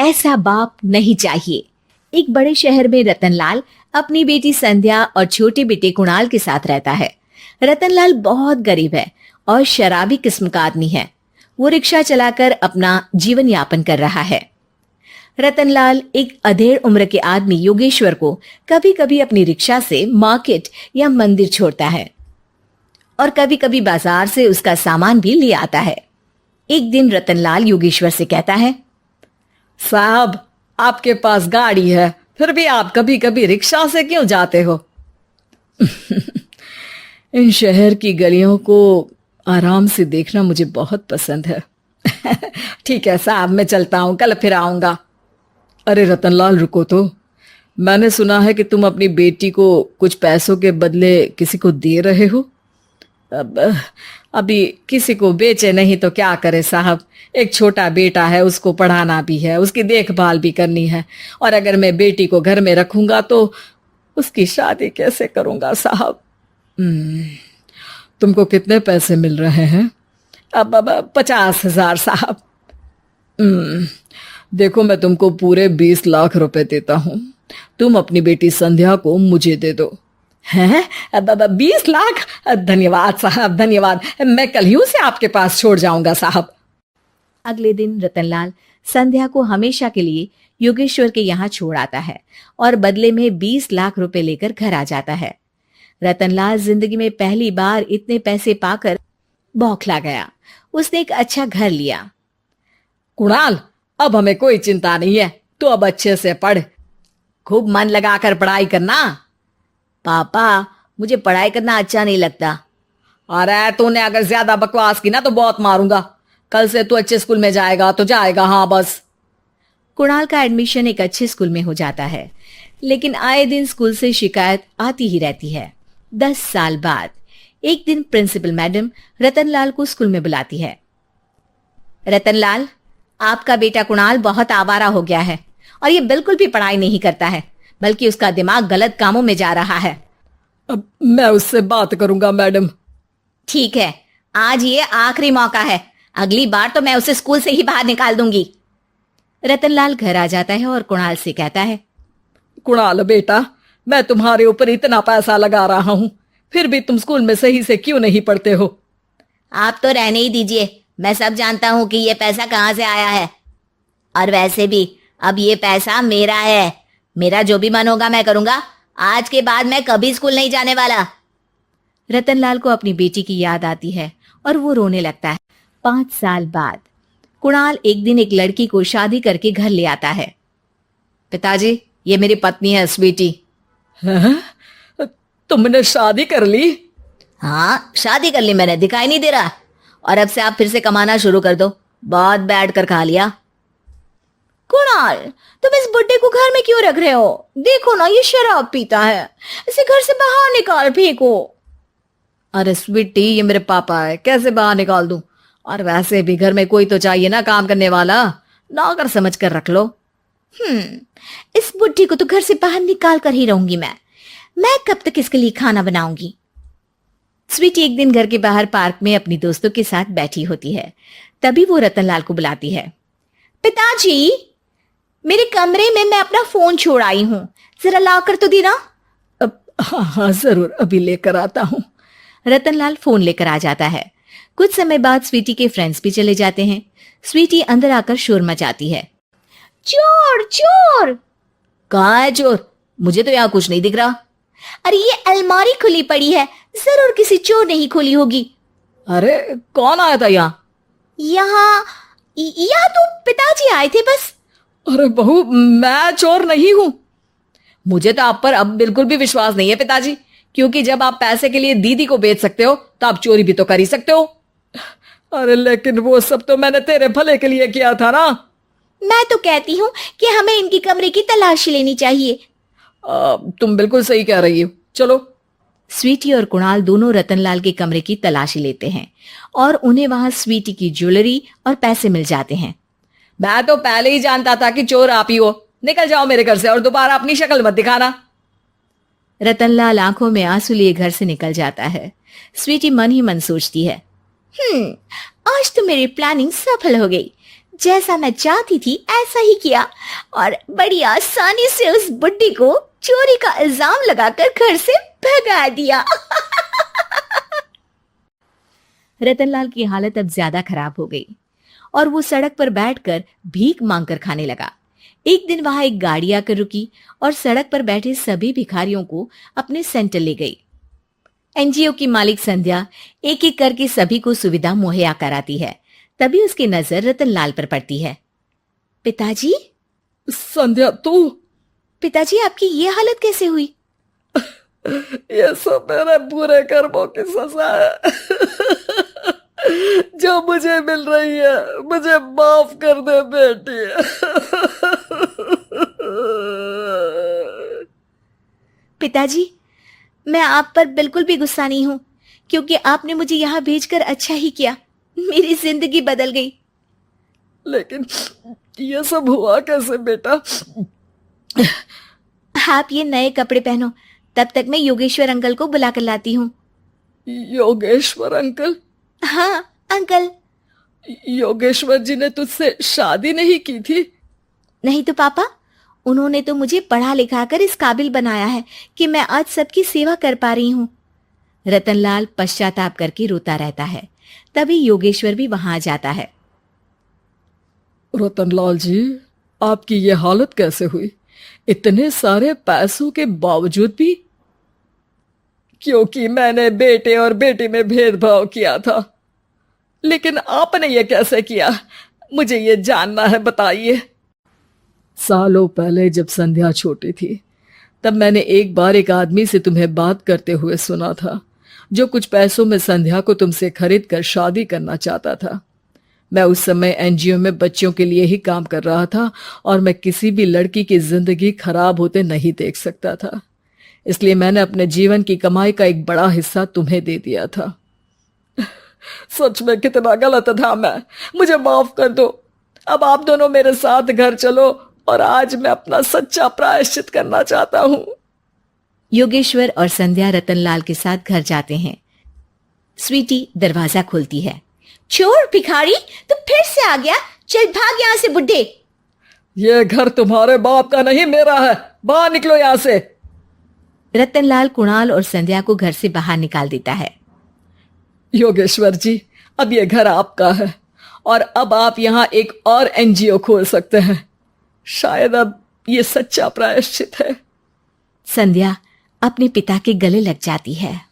ऐसा बाप नहीं चाहिए। एक बड़े शहर में रतनलाल अपनी बेटी संध्या और छोटे बेटे कुणाल के साथ रहता है। रतनलाल बहुत गरीब है और शराबी किस्म का आदमी है। वो रिक्शा चलाकर अपना जीवन यापन कर रहा है। रतनलाल एक अधेड़ उम्र के आदमी योगेश्वर को कभी कभी अपनी रिक्शा से मार्केट या मंदिर छोड़ता है और कभी कभी बाजार से उसका सामान भी ले आता है। एक दिन रतनलाल योगेश्वर से कहता है, साहब, आपके पास गाड़ी है, फिर भी आप कभी कभी रिक्शा से क्यों जाते हो? इन शहर की गलियों को आराम से देखना मुझे बहुत पसंद है। ठीक है साहब, मैं चलता हूं, कल फिर आऊंगा। अरे रतनलाल, रुको तो। मैंने सुना है कि तुम अपनी बेटी को कुछ पैसों के बदले किसी को दे रहे हो। अभी किसी को बेचे नहीं तो क्या करे साहब। एक छोटा बेटा है, उसको पढ़ाना भी है, उसकी देखभाल भी करनी है, और अगर मैं बेटी को घर में रखूंगा तो उसकी शादी कैसे करूंगा साहब। तुमको कितने पैसे मिल रहे हैं? अब 50,000 साहब। देखो, मैं तुमको पूरे 20 लाख रुपए देता हूं। तुम अपनी बेटी संध्या को मुझे दे दो। हैं? 20 लाख? धन्यवाद साहब, धन्यवाद। मैं कल ही उसे आपके पास छोड़ जाऊंगा साहब। अगले दिन रतनलाल संध्या को हमेशा के लिए योगेश्वर के यहाँ छोड़ आता है और बदले में 20 लाख रुपए लेकर घर आ जाता है। रतनलाल जिंदगी में पहली बार इतने पैसे पाकर बौखला गया। उसने एक अच्छा घर लिया। कुणाल, अब हमें कोई चिंता नहीं है, तो अब अच्छे से पढ़, खूब मन लगाकर पढ़ाई करना। पापा, मुझे पढ़ाई करना अच्छा नहीं लगता। अरे तूने अगर ज्यादा बकवास की ना तो बहुत मारूंगा। कल से तू अच्छे स्कूल में जाएगा तो जाएगा, हाँ बस। कुणाल का एडमिशन एक अच्छे स्कूल में हो जाता है, लेकिन आए दिन स्कूल से शिकायत आती ही रहती है। 10 साल बाद एक दिन प्रिंसिपल मैडम रतनलाल को स्कूल में बुलाती है। रतनलाल, आपका बेटा कुणाल बहुत आवारा हो गया है और ये बिल्कुल भी पढ़ाई नहीं करता है, बल्कि उसका दिमाग गलत कामों में जा रहा है। अब मैं उससे बात करूंगा मैडम। ठीक है, आज ये आखिरी मौका है, अगली बार तो मैं उसे स्कूल से ही बाहर निकाल दूंगी। रतनलाल घर आ जाता है और कुणाल से कहता है, कुणाल बेटा, मैं तुम्हारे ऊपर इतना पैसा लगा रहा हूं, फिर भी तुम स्कूल में सही से क्यों नहीं पढ़ते हो? आप तो रहने ही दीजिए, मैं सब जानता हूं कि ये पैसा कहां से आया है। और वैसे भी अब ये पैसा मेरा है, मेरा जो भी मन होगा मैं करूंगा। आज के बाद मैं कभी स्कूल नहीं जाने वाला। रतनलाल को अपनी बेटी की याद आती है और वो रोने लगता है। 5 साल बाद कुणाल एक दिन एक लड़की को शादी करके घर ले आता है। पिताजी, ये मेरी पत्नी है स्वीटी। तुमने शादी कर ली? हाँ, शादी कर ली मैंने, दिखाई नहीं दे रहा। और अब से आप फिर से कमाना शुरू कर दो, बहुत बैठ कर खा लिया। कुणाल, तुम इस बुड्ढे को घर में क्यों रख रहे हो? देखो ना, ये शराब पीता है, इसे घर से बाहर निकाल फेंको। अरे स्वीटी, ये मेरे पापा है, कैसे बाहर निकाल दूं? और वैसे भी घर में कोई तो चाहिए ना काम करने वाला, नौकर समझ कर रख लो। इस बुड्ढी को तो घर से बाहर निकाल कर ही रहूंगी मैं कब तक इसके लिए खाना बनाऊंगी। स्वीटी एक दिन घर के बाहर पार्क में अपनी दोस्तों के साथ बैठी होती है। तभी वो रतनलाल को बुलाती है। पिताजी, मेरे कमरे में मैं अपना फोन छोड़ आई हूं, जरा लाकर तो देना। हाँ जरूर, अभी लेकर आता हूं। रतनलाल फोन लेकर आ जाता है। कुछ समय बाद स्वीटी के फ्रेंड्स भी चले जाते हैं। स्वीटी अंदर आकर शोर मचाती है। चोर चोर! कहाँ है चोर? मुझे तो यहाँ कुछ नहीं दिख रहा। अरे ये अलमारी खुली पड़ी है, जरूर किसी चोर ने ही खोली होगी। अरे कौन आया था यहाँ? यहाँ तो पिताजी आए थे बस। अरे बहू, मैं चोर नहीं हूं। मुझे तो आप पर अब बिल्कुल भी विश्वास नहीं है पिताजी, क्योंकि जब आप पैसे के लिए दीदी को बेच सकते हो तो आप चोरी भी तो कर ही सकते हो। अरे लेकिन वो सब तो मैंने तेरे भले के लिए किया था ना। मैं तो कहती हूँ कि हमें इनकी कमरे की तलाशी लेनी चाहिए। तुम बिल्कुल सही कह रही हो, चलो। स्वीटी और कुणाल दोनों रतनलाल के कमरे की तलाशी लेते हैं और उन्हें वहां स्वीटी की ज्वेलरी और पैसे मिल जाते हैं। मैं तो पहले ही जानता था कि चोर आप ही हो। निकल जाओ मेरे घर से और दोबारा अपनी शक्ल मत दिखाना। रतनलाल आंखों में आंसू लिए घर से निकल जाता है। स्वीटी मन ही मन सोचती है, आज तो मेरी प्लानिंग सफल हो गई। जैसा मैं चाहती थी ऐसा ही किया और बड़ी आसानी से उस बुड्ढी को चोरी का इल्जाम लगाकर घर से भगा दिया। रतनलाल की हालत अब ज्यादा खराब हो गई और वो सड़क पर बैठकर भीख मांगकर खाने लगा। एक दिन वहां एक गाड़ी आकर रुकी और सड़क पर बैठे सभी भिखारियों को अपने सेंटर ले गई। एनजीओ की मालिक संध्या एक एक करके सभी को सुविधा मुहैया कराती है। तभी उसकी नजर रतनलाल पर पड़ती है। पिताजी? संध्या तू? पिताजी, आपकी ये हालत कैसे हुई? ये सब मेरे बुरे कर्मों की सजा है जो मुझे मिल रही है। मुझे माफ कर दे बेटी। पिताजी, मैं आप पर बिल्कुल भी गुस्सा नहीं हूं, क्योंकि आपने मुझे यहां भेजकर अच्छा ही किया। मेरी जिंदगी बदल गई। लेकिन ये सब हुआ कैसे बेटा? आप ये नए कपड़े पहनो, तब तक मैं योगेश्वर अंकल को बुला कर लाती हूँ। योगेश्वर अंकल? हाँ अंकल। योगेश्वर जी ने तुझसे शादी नहीं की थी? नहीं तो पापा, उन्होंने तो मुझे पढ़ा लिखा कर इस काबिल बनाया है कि मैं आज सबकी सेवा कर पा रही हूँ। रतनलाल पश्चाताप करके रोता रहता है। तभी योगेश्वर भी वहां आ जाता है। रतनलाल जी, आपकी ये हालत कैसे हुई? इतने सारे पैसों के बावजूद भी? क्योंकि मैंने बेटे और बेटी में भेदभाव किया था। लेकिन आपने ये कैसे किया? मुझे ये जानना है, बताइए। सालों पहले जब संध्या छोटी थी, तब मैंने एक बार एक आदमी से तुम्हें बात करते हुए सुना था, जो कुछ पैसों में संध्या को तुमसे खरीद कर शादी करना चाहता था। मैं उस समय एनजीओ में बच्चों के लिए ही काम कर रहा था और मैं किसी भी लड़की की जिंदगी खराब होते नहीं देख सकता था। इसलिए मैंने अपने जीवन की कमाई का एक बड़ा हिस्सा तुम्हें दे दिया था। सच में कितना गलत था मैं। मुझे माफ कर दो। अब आप दोनों मेरे साथ घर चलो और आज मैं अपना सच्चा प्रायश्चित करना चाहता हूं। योगेश्वर और संध्या रतनलाल के साथ घर जाते हैं। स्वीटी दरवाजा खोलती है। चोर भिखारी, तू फिर से आ गया? चल भाग यहाँ से बुड्ढे। ये घर तुम्हारे बाप का नहीं, मेरा है। बाहर निकलो यहाँ से। रतनलाल कुणाल और संध्या को घर से बाहर निकाल देता है। योगेश्वर जी, अब ये घर आपका है और अब आप यहाँ एक और एनजीओ खोल सकते हैं। शायद अब ये सच्चा प्रायश्चित है। संध्या अपने पिता के गले लग जाती है।